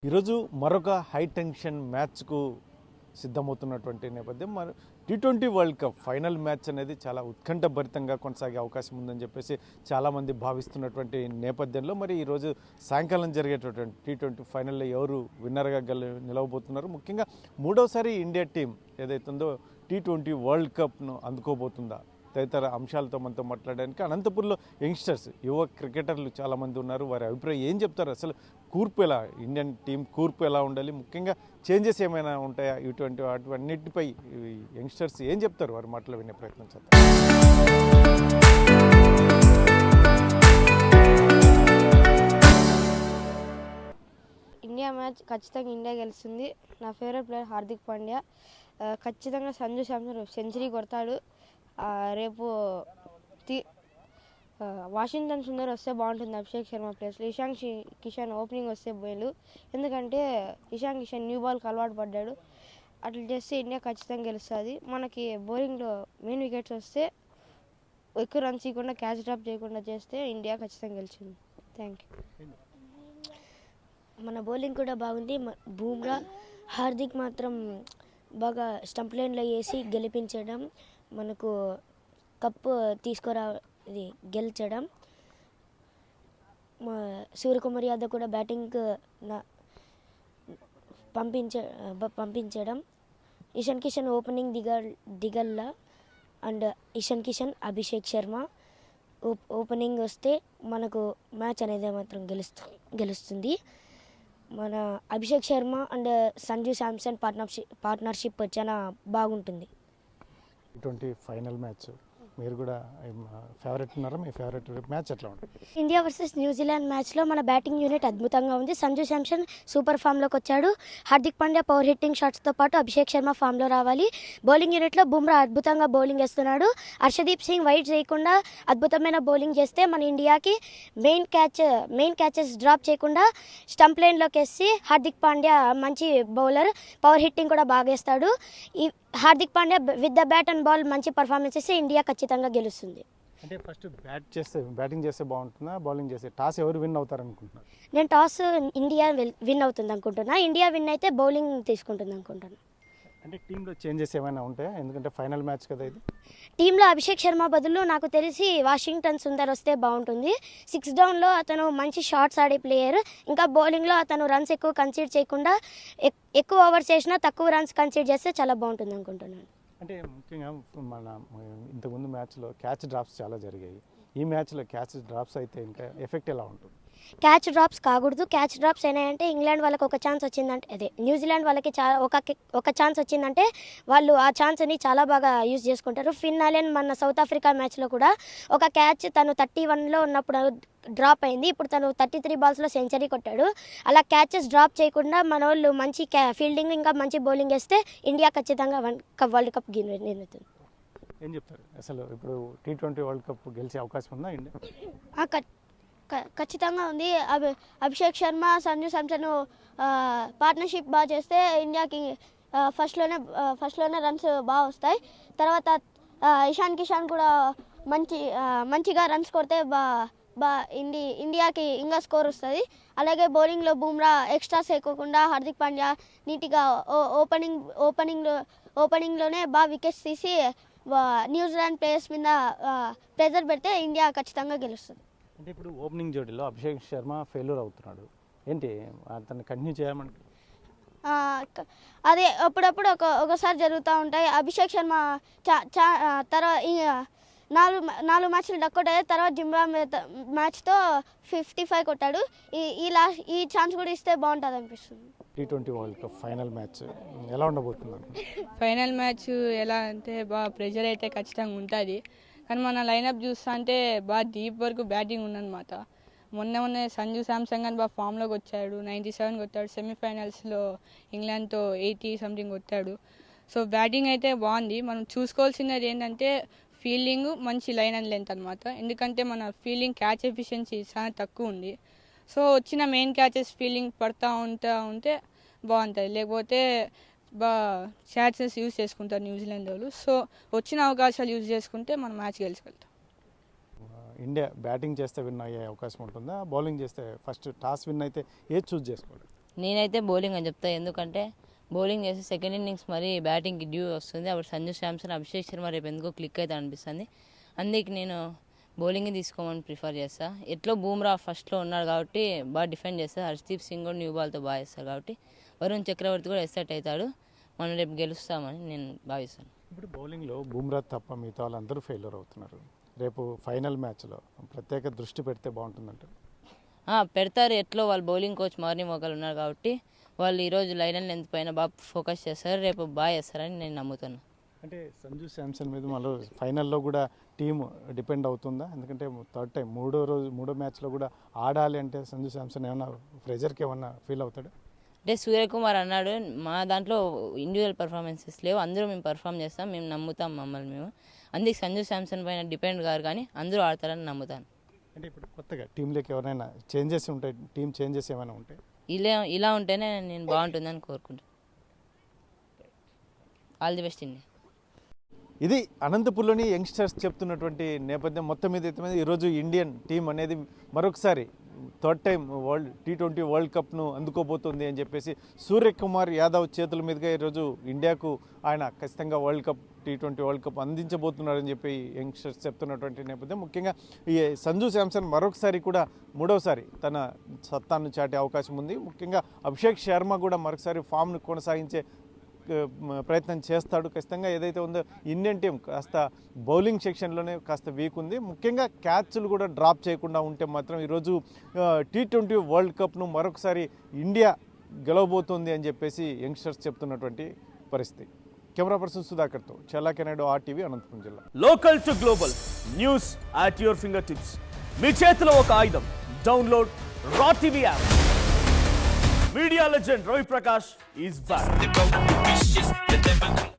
ఈరోజు మరొక high tension మ్యాచ్కు సిద్ధమవుతున్నటువంటి నేపథ్యం మరి T20 world cup final match అనేది చాలా ఉత్కంఠభరితంగా కొనసాగే అవకాశం ఉందని చెప్పేసి చాలామంది భావిస్తున్నటువంటి నేపథ్యంలో మరి ఈరోజు సాయంకాలం జరిగేటటువంటి టీ20 ఫైనల్లో ఎవరు విన్నర్గా నిలవబోతున్నారు, ముఖ్యంగా మూడోసారి ఇండియా టీం ఏదైతుందో టీ20 వరల్డ్ కప్ను అందుకోబోతుందా తదితర అంశాలతో మనతో మాట్లాడడానికి అనంతపూర్లో యంగ్స్టర్స్ యువ క్రికెటర్లు చాలామంది ఉన్నారు. వారి అభిప్రాయం ఏం చెప్తారు, అసలు కూర్పు ఎలా, ఇండియన్ టీం కూర్పు ఎలా ఉండాలి, ముఖ్యంగా చేంజెస్ ఏమైనా ఉంటాయా, ఇటువంటి అన్నిటిపై యంగ్స్టర్స్ ఏం చెప్తారు, వారి మాటలు వినే ప్రయత్నం చేద్దాం. ఇండియా మ్యాచ్ ఖచ్చితంగా ఇండియా గెలుస్తుంది. నా ఫేవరెట్ ప్లేయర్ హార్దిక్ పాండ్యా. ఖచ్చితంగా సంజు శాంసన్ సెంచరీ కొడతాడు. రేపు వాషింగ్టన్ సుందర్ వస్తే బాగుంటుంది అభిషేక్ శర్మ ప్లేస్లో. ఇషాంక్ కిషన్ ఓపెనింగ్ వస్తే బయలు, ఎందుకంటే ఇషాంక్ కిషన్ న్యూ బాల్కి అలవాటు పడ్డాడు. అట్లా చేస్తే ఇండియా ఖచ్చితంగా గెలుస్తుంది. మనకి బౌలింగ్లో మెయిన్ వికెట్స్ వస్తే ఎక్కువ రన్స్ ఇవ్వకుండా క్యాచ్ డ్రాప్ చేయకుండా చేస్తే ఇండియా ఖచ్చితంగా గెలిచింది. Thank you. మన బౌలింగ్ కూడా బాగుంది. బూమ్రా, హార్దిక్ మాత్రం బాగా స్టంప్ లైన్లో వేసి గెలిపించడం, మనకు కప్పు ఇది గెలిచడం. సూర్యకుమార్ యాదవ్ కూడా బ్యాటింగ్ పంపించడం. ఇషాన్ కిషన్ ఓపెనింగ్ దిగల్లా అండ్ ఇషాన్ కిషన్, అభిషేక్ శర్మ ఓపెనింగ్ వస్తే మనకు మ్యాచ్ అనేది మాత్రం గెలుస్తుంది. మన అభిషేక్ శర్మ అండ్ సంజు శాంసన్ పార్ట్నర్షిప్ చాలా బాగుంటుంది. టీ20 ఫైనల్ మ్యాచ్ మీరు కూడా ఫేవరెట్ ఉన్నారా, మీ ఫేవరెట్ మ్యాచ్ ఎట్లా ఉంటుంది? ఇండియా వర్సెస్ న్యూజిలాండ్ మ్యాచ్లో మన బ్యాటింగ్ యూనిట్ అద్భుతంగా ఉంది. సంజు శాంసన్ సూపర్ ఫామ్లోకి వచ్చాడు. హార్దిక్ పాండ్యా పవర్ హిట్టింగ్ షాట్స్తో పాటు అభిషేక్ శర్మ ఫామ్లో రావాలి. బౌలింగ్ యూనిట్లో బుమ్రా అద్భుతంగా బౌలింగ్ వేస్తున్నాడు. హర్షదీప్ సింగ్ వైట్ చేయకుండా అద్భుతమైన బౌలింగ్ చేస్తే మన ఇండియాకి మెయిన్ క్యాచెస్ డ్రాప్ చేయకుండా స్టంప్ లైన్లోకి వేసి హార్దిక్ పాండ్యా మంచి బౌలర్, పవర్ హిట్టింగ్ కూడా బాగా వేస్తాడు. ఈ Hardik Pandya with the bat and ball మంచి పర్ఫార్మెన్స్ ఇస్తే ఇండియా ఖచ్చితంగా గెలుస్తుంది. అంటే ఫస్ట్ బ్యాటింగ్ చేస్తే బాగుంటుందా, బౌలింగ్ చేస్తే? టాస్ ఎవరు విన్ అవుతారు అనుకుంటున్నారు? నేను టాస్ ఇండియా విన్ అవుతుంది అనుకుంటున్నా. ఇండియా విన్ అయితే బౌలింగ్ తీసుకుంటుంది అనుకుంటున్నా. అంటే టీంలో చేంజెస్ ఏమైనా ఉంటాయా, ఎందుకంటే ఫైనల్ మ్యాచ్ కదా ఇది? టీంలో అభిషేక్ శర్మ బదులు నాకు తెలిసి వాషింగ్టన్ సుందర్ వస్తే బాగుంటుంది. 6 డౌన్లో అతను మంచి షాట్స్ ఆడే ప్లేయర్. ఇంకా బౌలింగ్లో అతను రన్స్ ఎక్కువ కన్సిడర్ చేయకుండా ఎక్కువ ఓవర్స్ చేసినా తక్కువ రన్స్ కన్సిడర్ చేస్తే చాలా బాగుంటుంది అనుకుంటున్నాను. అంటే ముఖ్యంగా మన ఇంతకుముందు మ్యాచ్లో క్యాచ్ డ్రాప్స్ చాలా జరిగాయి. ఈ మ్యాచ్లో క్యాచ్ డ్రాప్స్ అయితే ఇంకా ఎఫెక్ట్ ఎలా ఉంటుంది? క్యాచ్ డ్రాప్స్ కాకూడదు. క్యాచ్ డ్రాప్స్ అయినాయంటే ఇంగ్లాండ్ వాళ్ళకి ఒక ఛాన్స్ వచ్చిందంటే, అదే న్యూజిలాండ్ వాళ్ళకి ఒక ఛాన్స్ వచ్చిందంటే వాళ్ళు ఆ ఛాన్స్ని చాలా బాగా యూజ్ చేసుకుంటారు. ఫిన్ అలెన్ మన సౌత్ ఆఫ్రికా మ్యాచ్లో కూడా ఒక క్యాచ్ తను 31లో ఉన్నప్పుడు డ్రాప్ అయింది. ఇప్పుడు తను 33 బాల్స్లో సెంచరీ కొట్టాడు. అలా క్యాచెస్ డ్రాప్ చేయకుండా మన వాళ్ళు మంచి ఫీల్డింగ్ ఇంకా మంచి బౌలింగ్ వేస్తే ఇండియా ఖచ్చితంగా వరల్డ్ కప్ నిలుతుంది. ఏం చెప్తారు, అసలు ఇప్పుడు టీ20 వరల్డ్ కప్ గెలిచే అవకాశం ఉందా ఇండియా? ఖచ్చితంగా ఉంది. అభిషేక్ శర్మ, సంజు శాంసన్ పార్ట్నర్షిప్ బాగా చేస్తే ఇండియాకి ఫస్ట్లోనే రన్స్ బాగా వస్తాయి. తర్వాత ఇషాన్ కిషన్ కూడా మంచిగా రన్స్ కొడితే ఇండియాకి ఇంకా స్కోర్ వస్తుంది. అలాగే బౌలింగ్లో బూమ్రా ఎక్స్ట్రాస్ ఎక్కువకుండా హార్దిక్ పాండ్యా నీట్గా ఓపెనింగ్లోనే బాగా వికెట్స్ తీసి న్యూజిలాండ్ ప్లేయర్స్ మీద ప్రెజర్ పెడితే ఇండియా ఖచ్చితంగా గెలుస్తుంది. అంటే ఇప్పుడు ఓపెనింగ్ జోడీలో అభిషేక్ శర్మ ఫెయిల్యూర్ అవుతున్నాడు, ఏంటి అతన్ని కంటిన్యూ చేయమంటారు? అదే అప్పుడప్పుడు ఒకసారి జరుగుతూ ఉంటాయి. అభిషేక్ శర్మ తర్వాత 4 మ్యాచ్లు డక్అవుట్ అయ్యాయి. తర్వాత జింబాబ్వే మ్యాచ్తో 55 కొట్టాడు. ఈ ఛాన్స్ కూడా ఇస్తే బాగుంటుంది అనిపిస్తుంది. T20 world cup final match ఎలా ఉండబోతున్నారు? ఫైనల్ మ్యాచ్ ఎలా అంటే బాగా ప్రెషర్ అయితే ఖచ్చితంగా ఉంటుంది. కానీ మన లైనప్ చూస్తా అంటే బాగా డీప్ వరకు బ్యాటింగ్ ఉందన్నమాట. మొన్న సంజు శాంసన్ కానీ బాగా ఫామ్లోకి వచ్చాడు. 97 కొట్టాడు. సెమీఫైనల్స్లో ఇంగ్లాండ్తో 80 సంథింగ్ కొట్టాడు. సో బ్యాటింగ్ అయితే బాగుంది. మనం చూసుకోవాల్సినది ఏంటంటే ఫీల్డింగ్, మంచి లైన్ అండ్ లెంత్ అనమాట. ఎందుకంటే మన ఫీల్డింగ్ క్యాచ్ ఎఫిషియన్సీ చాలా తక్కువ ఉంది. సో వచ్చిన మెయిన్ క్యాచెస్ ఫీల్డింగ్ పడతా ఉంటే బాగుంటుంది. లేకపోతే ఛాన్సెస్ యూజ్ చేసుకుంటారు న్యూజిలాండ్ వాళ్ళు. సో వచ్చిన అవకాశాలు యూజ్ చేసుకుంటే మనం మ్యాచ్ గెలుచుకెళ్తాం. ఇండియా బ్యాటింగ్ చేస్తే విన్ అయ్యే అవకాశం ఉంటుందా, బౌలింగ్ చేస్తే? ఫస్ట్ టాస్ విన్ అయితే ఏది చూస్ చేసుకోవాలి? నేనైతే బౌలింగ్ అని చెప్తా. ఎందుకంటే బౌలింగ్ చేసి సెకండ్ ఇన్నింగ్స్ మరి బ్యాటింగ్కి డ్యూ వస్తుంది. అప్పుడు సంజు శాంసన్, అభిషేక్ శర్మ రేపు ఎందుకో క్లిక్ అయితే అనిపిస్తుంది. అందుకే నేను బౌలింగ్ తీసుకోమని ప్రిఫర్ చేస్తా. ఎట్లో బూమ్రా ఫస్ట్లో ఉన్నాడు కాబట్టి బాగా డిఫెండ్ చేస్తారు. హర్షదీప్ సింగ్ కూడా న్యూ బాల్తో బాగా వేస్తారు కాబట్టి వరుణ్ చక్రవర్తి కూడా ఎస్సెట్ అవుతాడు. మనం రేపు గెలుస్తామని నేను భావిస్తాను. ఇప్పుడు బౌలింగ్లో బూమ్రా తప్ప మిగతా వాళ్ళందరూ ఫెయిల్యూర్ అవుతున్నారు. రేపు ఫైనల్ మ్యాచ్లో ప్రత్యేక దృష్టి పెడితే బాగుంటుందంటారు. పెడతారు. ఎట్లో వాళ్ళు బౌలింగ్ కోచ్ మార్నింగ్ ఒకరు ఉన్నారు కాబట్టి వాళ్ళు ఈరోజు లైన్ అండ్ లెంత్ పైన బాగా ఫోకస్ చేస్తారు. రేపు బాగా చేస్తారని నేను నమ్ముతాను. అంటే సంజు శాంసన్ మీద మళ్ళీ ఫైనల్లో కూడా టీం డిపెండ్ అవుతుందా? ఎందుకంటే థర్డ్ టైం మూడో మ్యాచ్లో కూడా ఆడాలి అంటే సంజు శాంసన్ ఏమన్నా ప్రెజర్కి ఏమన్నా ఫీల్ అవుతాడు? అంటే సూర్యకుమార్ అన్నాడు, మా దాంట్లో ఇండివిజువల్ పర్ఫార్మెన్సెస్ లేవు, అందరూ మేము పర్ఫామ్ చేస్తాం, మేము నమ్ముతాం మమ్మల్ని మేము. అందుకే సంజు శాంసన్ పైన డిపెండ్ కాదు కానీ అందరూ ఆడతారని నమ్ముతాను. అంటే ఇప్పుడు కొత్తగా టీంలోకి ఎవరైనా చేంజెస్ ఉంటాయి, టీం చేంజెస్ ఏమైనా ఉంటాయి? ఇలా ఉంటేనే నేను బాగుంటుందని కోరుకుంటాను. All the best India. ఇది అనంతపూర్లోని యంగ్స్టర్స్ చెప్తున్నటువంటి నేపథ్యం. మొత్తం మీద ఈరోజు ఇండియన్ టీం అనేది మరొకసారి థర్డ్ టైం T20 వరల్డ్ కప్ను అందుకోబోతుంది అని చెప్పేసి సూర్యకుమార్ యాదవ్ చేతుల మీదుగా ఈరోజు ఇండియాకు ఆయన ఖచ్చితంగా T20 వరల్డ్ కప్ అందించబోతున్నారని చెప్పి యంగ్స్టర్స్ చెప్తున్నటువంటి నేపథ్యం. ముఖ్యంగా ఈ సంజు శాంసన్ మరొకసారి కూడా మూడవసారి తన సత్తాను చాటే అవకాశం ఉంది. ముఖ్యంగా అభిషేక్ శర్మ కూడా మరొకసారి ఫామ్ను కొనసాగించే ప్రయత్నం చేస్తాడు. ఖచ్చితంగా ఏదైతే ఉందో ఇండియన్ టీం కాస్త బౌలింగ్ సెక్షన్లోనే కాస్త వీక్ ఉంది. ముఖ్యంగా క్యాచ్లు కూడా డ్రాప్ చేయకుండా ఉంటే మాత్రం ఈరోజు T20 వరల్డ్ కప్ను మరొకసారి ఇండియా గెలవబోతోంది అని చెప్పేసి యంగ్స్టర్స్ చెప్తున్నటువంటి పరిస్థితి. కెమెరా పర్సన్ సుధాకర్తో చల్లా కెనాడో RTV అనంతపురం జిల్లా. Local to global news at your fingertips. మీ చేతిలో ఒక ఆయుధం. డౌన్లోడ్ రా TV app. Media legend Ravi Prakash is back.